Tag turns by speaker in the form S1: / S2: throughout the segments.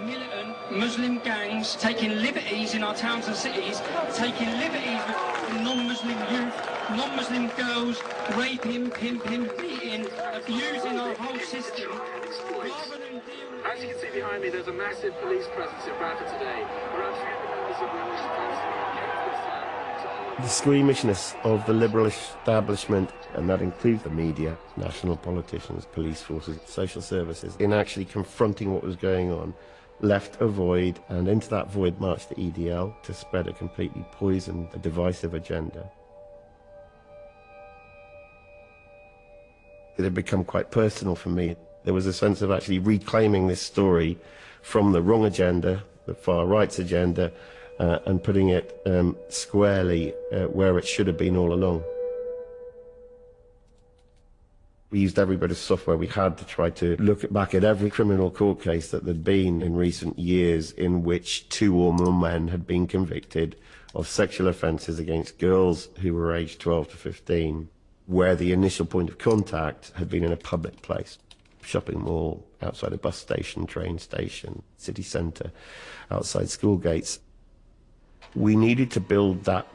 S1: militant Muslim gangs taking liberties in our towns and cities, taking liberties with non-Muslim youth, non-Muslim girls, raping, pimping, beating, abusing our whole system.
S2: As you can see behind me, there's a massive police presence in Bradford today. Around 300 members of the Irish
S3: The squeamishness of the liberal establishment, and that includes the media, national politicians, police forces, social services, in actually confronting what was going on, left a void, and into that void marched the EDL to spread a completely poisoned, a divisive agenda. It had become quite personal for me. There was a sense of actually reclaiming this story from the wrong agenda, the far right's agenda, and putting it squarely where it should have been all along. We used every bit of software we had to try to look back at every criminal court case that there'd been in recent years in which 2 or more men had been convicted of sexual offences against girls who were aged 12 to 15, where the initial point of contact had been in a public place. Shopping mall, outside a bus station, train station, city centre, outside school gates. We needed to build that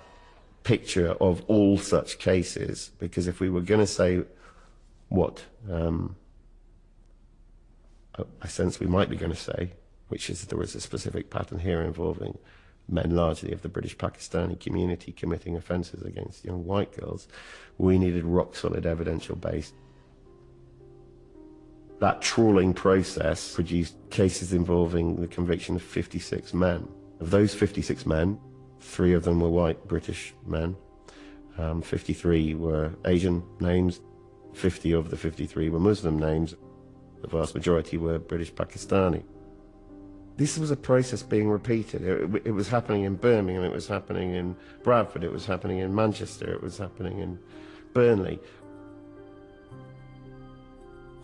S3: picture of all such cases, because if we were going to say what I sense we might be going to say, which is there was a specific pattern here involving men largely of the British Pakistani community committing offences against young white girls, we needed rock-solid evidential base. That trawling process produced cases involving the conviction of 56 men. Of those 56 men, 3 of them were white British men, 53 were Asian names, 50 of the 53 were Muslim names, the vast majority were British Pakistani. This was a process being repeated. It was happening in Birmingham, it was happening in Bradford, it was happening in Manchester, it was happening in Burnley.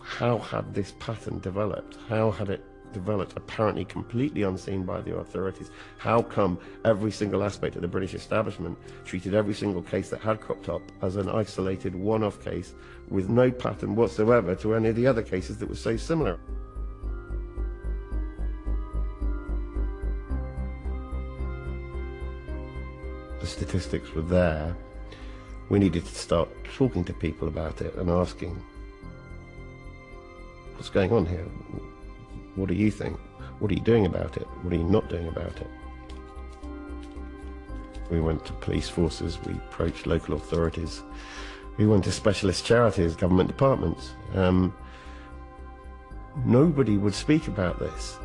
S3: How had this pattern developed? How had it developed apparently completely unseen by the authorities? How come every single aspect of the British establishment treated every single case that had cropped up as an isolated one-off case with no pattern whatsoever to any of the other cases that were so similar? The statistics were there. We needed to start talking to people about it and asking, what's going on here? What do you think? What are you doing about it? What are you not doing about it? We went to police forces, we approached local authorities, we went to specialist charities, government departments. Nobody would speak about this.